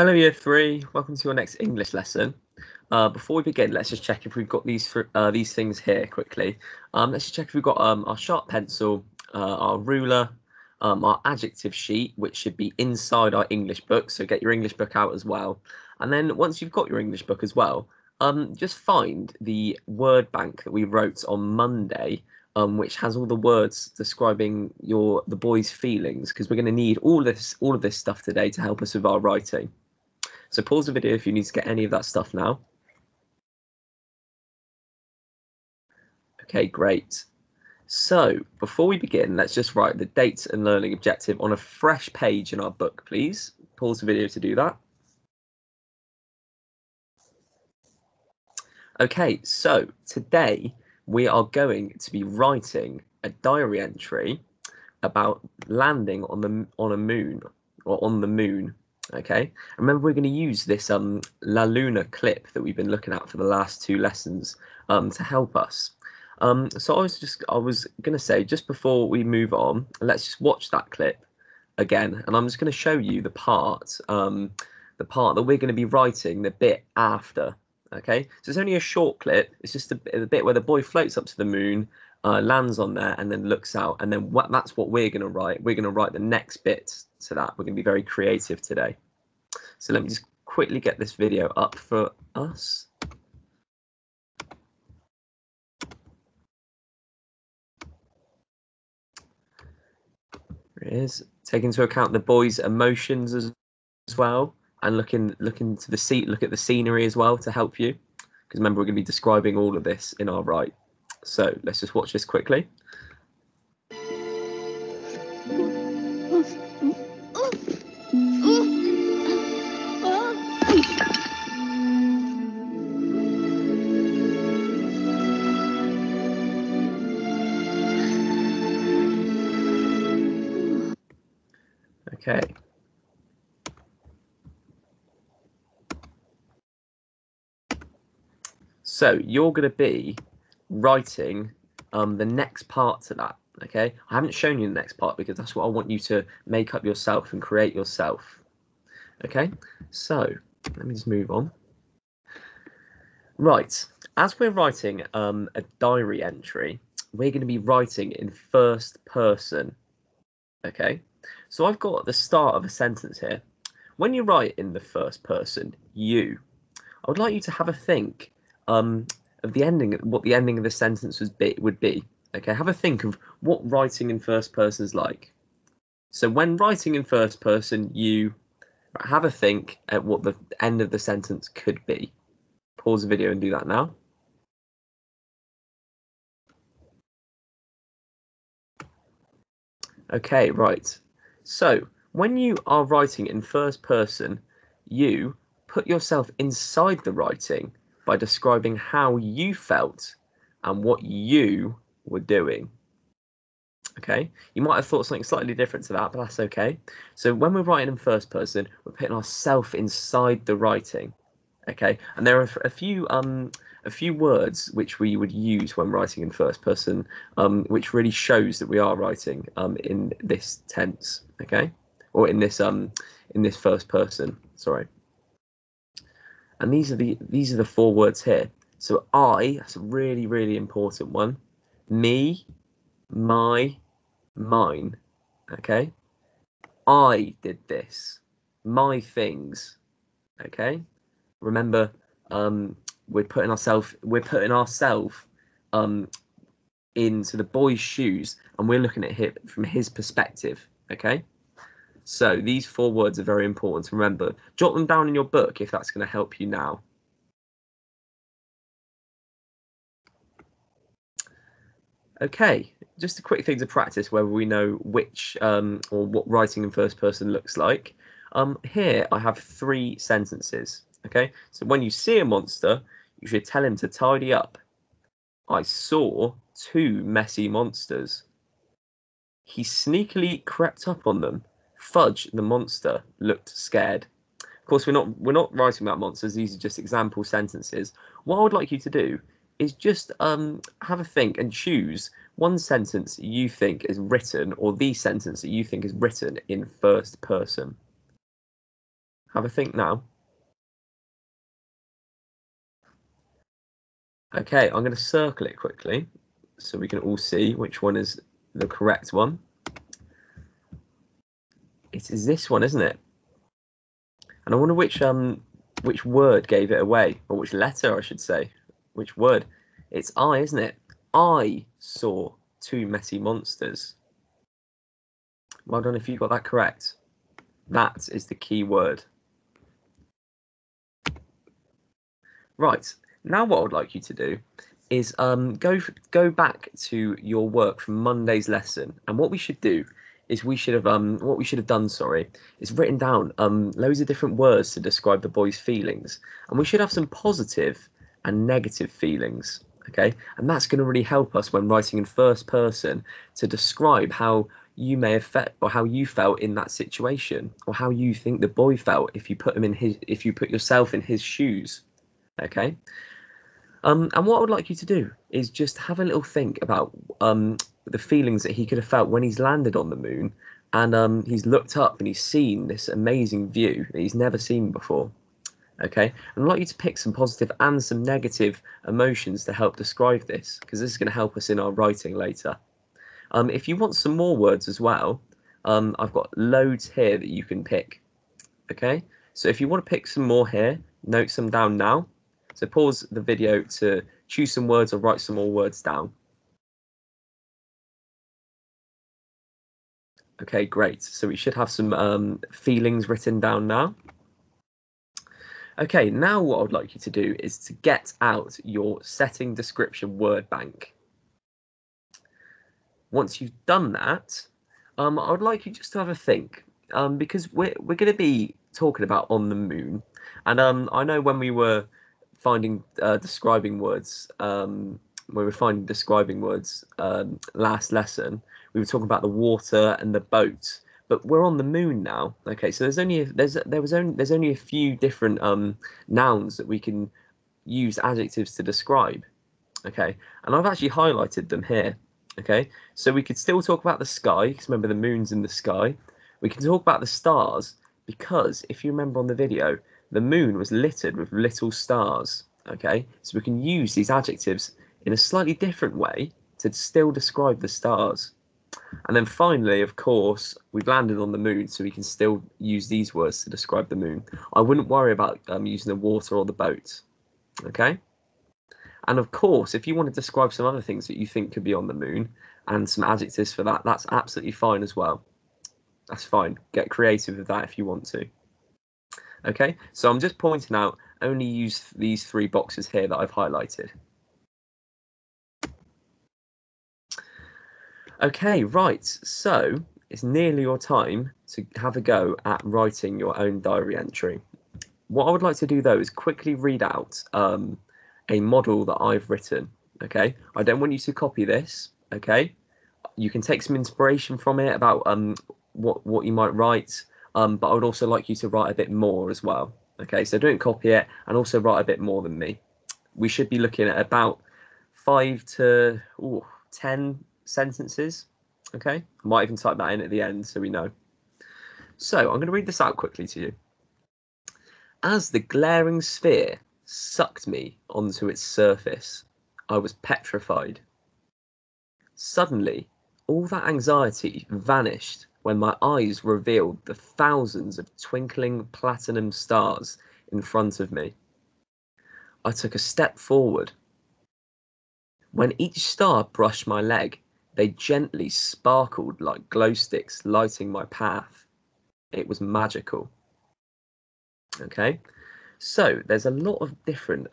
Hello, Year 3. Welcome to your next English lesson. Before we begin, let's just check if we've got these things here quickly. Let's just check if we've got our sharp pencil, our ruler, our adjective sheet, which should be inside our English book. So get your English book out as well. And then once you've got your English book as well, just find the word bank that we wrote on Monday, which has all the words describing the boys' feelings, because we're going to need all of this stuff today to help us with our writing. So pause the video if you need to get any of that stuff now. Okay, great. So before we begin, let's just write the dates and learning objective on a fresh page in our book, please. Pause the video to do that. Okay, so today we are going to be writing a diary entry about landing on a moon, or on the moon. Okay, remember we're going to use this La Luna clip that we've been looking at for the last two lessons to help us. So I was going to say, just before we move on, let's just watch that clip again, and I'm just going to show you the part that we're going to be writing the bit after. Okay, so it's only a short clip. It's just the bit where the boy floats up to the moon, lands on there, and then looks out. And then that's what we're going to write. We're going to write the next bit to that. We're going to be very creative today. So let me just quickly get this video up for us. There it is. Take into account the boys' emotions as well, and look at the scenery as well to help you, because remember we're going to be describing all of this in our write. So let's just watch this quickly. Okay. So you're going to be writing the next part to that. Okay, I haven't shown you the next part because that's what I want you to make up yourself and create yourself. Okay, so let me just move on. Right, as we're writing a diary entry, we're going to be writing in first person. Okay, so I've got the start of a sentence here. When you write in the first person, you, I would like you to have a think of the ending, what the ending of the sentence would be. Okay, have a think of what writing in first person is like. So when writing in first person, you have a think at what the end of the sentence could be. Pause the video and do that now. Okay, right. So when you are writing in first person, you put yourself inside the writing by describing how you felt and what you were doing. Okay, you might have thought something slightly different to that, but that's okay. So when we're writing in first person, we're putting ourselves inside the writing. Okay, and there are a few words which we would use when writing in first person, which really shows that we are writing in this tense. Okay, or in this first person. Sorry. And these are the four words here. So that's a really, really important one. Me, my, mine. Okay, I did this. My things. Okay, remember, we're putting ourselves into the boy's shoes, and we're looking at it from his perspective. Okay, so these four words are very important to remember. Jot them down in your book if that's going to help you now. Okay, just a quick thing to practice whether we know which or what writing in first person looks like. Here I have three sentences. Okay, so when you see a monster, you should tell him to tidy up. I saw two messy monsters. He sneakily crept up on them. Fudge the monster looked scared. Of course, we're not writing about monsters. These are just example sentences. What I would like you to do is just have a think and choose one sentence you think is written, or the sentence that you think is written in first person. Have a think now. Okay, I'm going to circle it quickly so we can all see which one is the correct one. It is this one, isn't it? And I wonder which word gave it away, or which letter I should say. Which word? It's I, isn't it? I saw two messy monsters. Well done if you got that correct. That is the key word. Right, now what I would like you to do is go back to your work from Monday's lesson, and what we should do is we should have done, sorry, is written down loads of different words to describe the boy's feelings, and we should have some positive and negative feelings. Okay, and that's going to really help us when writing in first person to describe how you may have felt or how you felt in that situation, or how you think the boy felt if you put yourself in his shoes. Okay. And what I would like you to do is just have a little think about the feelings that he could have felt when he's landed on the moon and he's looked up and he's seen this amazing view that he's never seen before. Okay, and I'd like you to pick some positive and some negative emotions to help describe this, because this is going to help us in our writing later. If you want some more words as well, I've got loads here that you can pick. Okay, so if you want to pick some more here, note some down now. So pause the video to choose some words or write some more words down. Okay, great. So we should have some feelings written down now. Okay, now what I would like you to do is to get out your setting description word bank. Once you've done that, I would like you just to have a think, because we're going to be talking about on the moon, and I know when we were finding describing words, last lesson, we were talking about the water and the boat, but we're on the moon now. Okay, so there's only a few different nouns that we can use adjectives to describe. Okay, and I've actually highlighted them here. Okay, so we could still talk about the sky, because remember the moon's in the sky. We can talk about the stars, because if you remember on the video, the moon was littered with little stars. Okay, so we can use these adjectives in a slightly different way to still describe the stars. And then finally, of course, we've landed on the moon, so we can still use these words to describe the moon. I wouldn't worry about using the water or the boat. Okay. And of course, if you want to describe some other things that you think could be on the moon and some adjectives for that, that's absolutely fine as well. That's fine. Get creative with that if you want to. Okay, so I'm just pointing out, only use these three boxes here that I've highlighted. Okay, right, so it's nearly your time to have a go at writing your own diary entry. What I would like to do though is quickly read out a model that I've written. Okay, I don't want you to copy this. Okay, you can take some inspiration from it about what you might write, but I would also like you to write a bit more as well. Okay, so don't copy it, and also write a bit more than me. We should be looking at about 5 to 10 sentences. Okay, I might even type that in at the end so we know. So I'm going to read this out quickly to you. As the glaring sphere sucked me onto its surface, I was petrified. Suddenly, all that anxiety vanished when my eyes revealed the thousands of twinkling platinum stars in front of me. I took a step forward. When each star brushed my leg, they gently sparkled like glow sticks lighting my path. It was magical. Okay, so there's a lot of different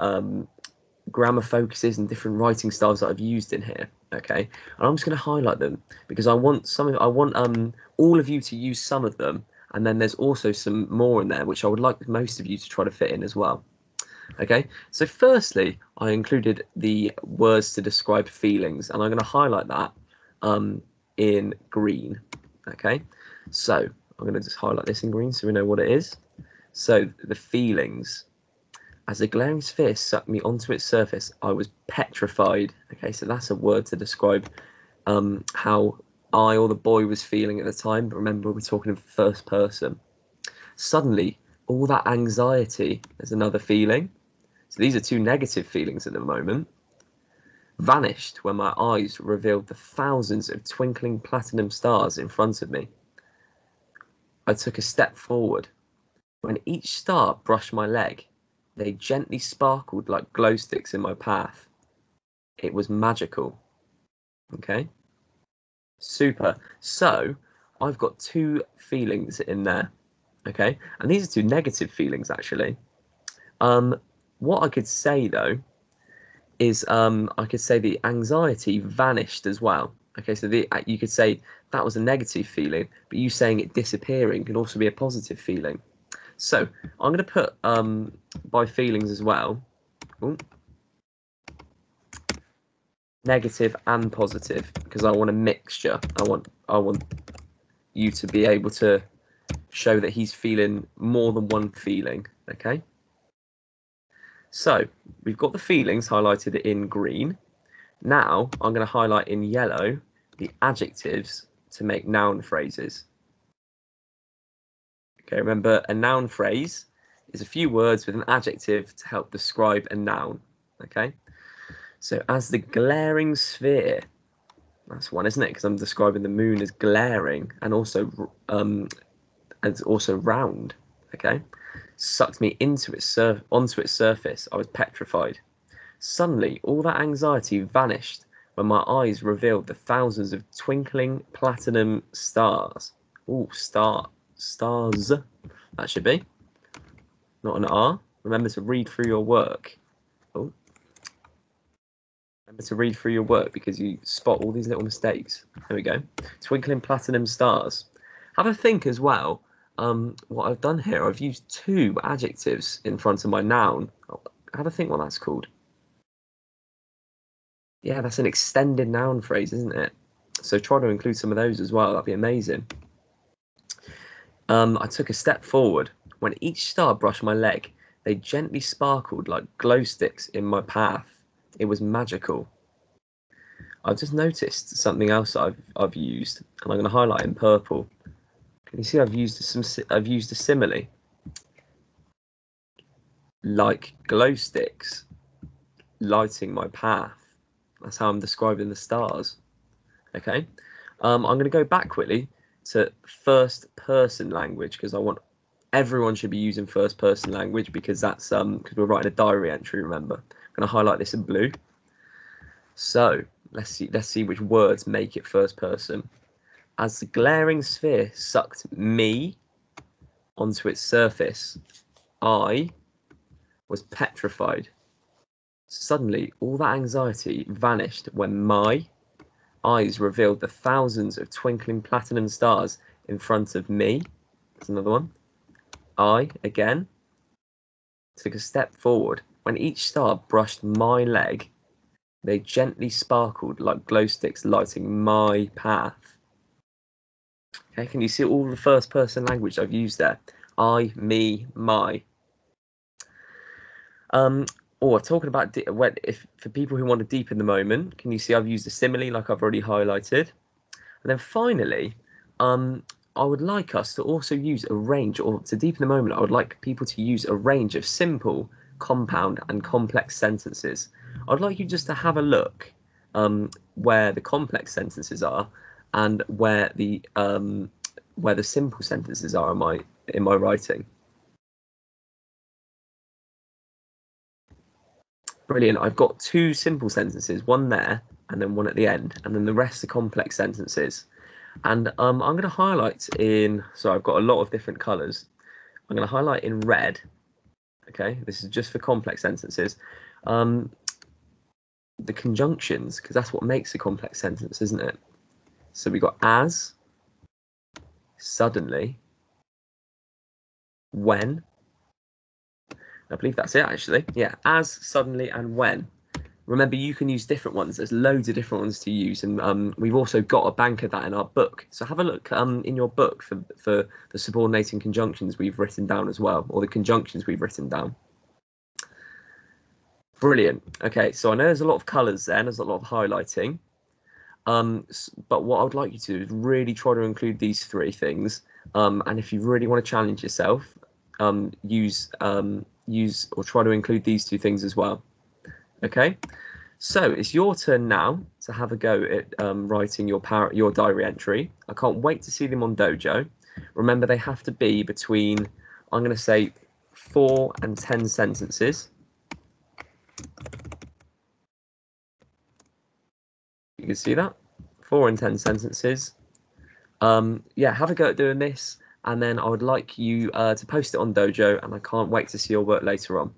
grammar focuses and different writing styles that I've used in here. Okay, and I'm just going to highlight them because I want all of you to use some of them, and then there's also some more in there which I would like most of you to try to fit in as well. Okay, so firstly, I included the words to describe feelings, and I'm going to highlight that in green. Okay, so I'm going to just highlight this in green so we know what it is. So the feelings. As the glaring sphere sucked me onto its surface, I was petrified. Okay, so that's a word to describe how I or the boy was feeling at the time. But remember, we're talking in first person. Suddenly, All that anxiety is another feeling. So these are two negative feelings at the moment. Vanished when my eyes revealed the thousands of twinkling platinum stars in front of me. I took a step forward. When each star brushed my leg, they gently sparkled like glow sticks in my path. It was magical. Okay, super. So I've got two feelings in there. Okay, and these are two negative feelings actually. What I could say though is I could say the anxiety vanished as well. Okay, so you could say that was a negative feeling, but you saying it disappearing can also be a positive feeling. So I'm going to put by feelings as well. Ooh. Negative and positive, because I want a mixture. I want you to be able to show that he's feeling more than one feeling. Okay. So we've got the feelings highlighted in green. Now I'm going to highlight in yellow the adjectives to make noun phrases. Okay, remember a noun phrase is a few words with an adjective to help describe a noun. Okay, so as the glaring sphere, that's one, isn't it? Because I'm describing the moon as glaring and also round. Okay, sucked me into onto its surface. I was petrified. Suddenly, all that anxiety vanished when my eyes revealed the thousands of twinkling platinum stars. Oh, stars. That should be. Not an R. Remember to read through your work. Oh. Remember to read through your work because you spot all these little mistakes. There we go. Twinkling platinum stars. Have a think as well. What I've done here, I've used two adjectives in front of my noun. Have a think what that's called. Yeah, that's an extended noun phrase, isn't it? So try to include some of those as well. That'd be amazing. I took a step forward. When each star brushed my leg, they gently sparkled like glow sticks in my path. It was magical. I've just noticed something else I've used, and I'm going to highlight in purple. Can you see I've used a simile, like glow sticks lighting my path. That's how I'm describing the stars. Okay, I'm going to go back quickly to first person language because I want everyone should be using first person language because that's because we're writing a diary entry. Remember, I'm going to highlight this in blue. So let's see which words make it first person. As the glaring sphere sucked me onto its surface, I was petrified. Suddenly, all that anxiety vanished when my eyes revealed the thousands of twinkling platinum stars in front of me. That's another one. I, again, took a step forward. When each star brushed my leg, they gently sparkled like glow sticks lighting my path. Okay, can you see all the first person language I've used there? I, me, my. Talking about for people who want to deepen the moment, can you see I've used a simile like I've already highlighted? And then finally, I would like us to also use a range, or to deepen the moment, I would like people to use a range of simple, compound, and complex sentences. I'd like you just to have a look where the complex sentences are and where the simple sentences are in my writing. Brilliant. I've got two simple sentences, one there and then one at the end, and then the rest are complex sentences. And I'm going to highlight so I've got a lot of different colours. I'm going to highlight in red. Okay, this is just for complex sentences. The conjunctions, because that's what makes a complex sentence, isn't it? So we got as, suddenly, when. I believe that's it, actually. Yeah, as, suddenly, and when. Remember, you can use different ones. There's loads of different ones to use, and we've also got a bank of that in our book. So have a look in your book for the subordinating conjunctions we've written down as well, or the conjunctions we've written down. Brilliant. Okay, so I know there's a lot of colours there, and there's a lot of highlighting. But what I would like you to do is really try to include these three things. And if you really want to challenge yourself, use or try to include these two things as well. Okay, so it's your turn now to have a go at writing your diary entry. I can't wait to see them on Dojo. Remember, they have to be between, I'm going to say, 4 and 10 sentences. You can see that, 4 and 10 sentences. Yeah, have a go at doing this, and then I would like you to post it on Dojo, and I can't wait to see your work later on.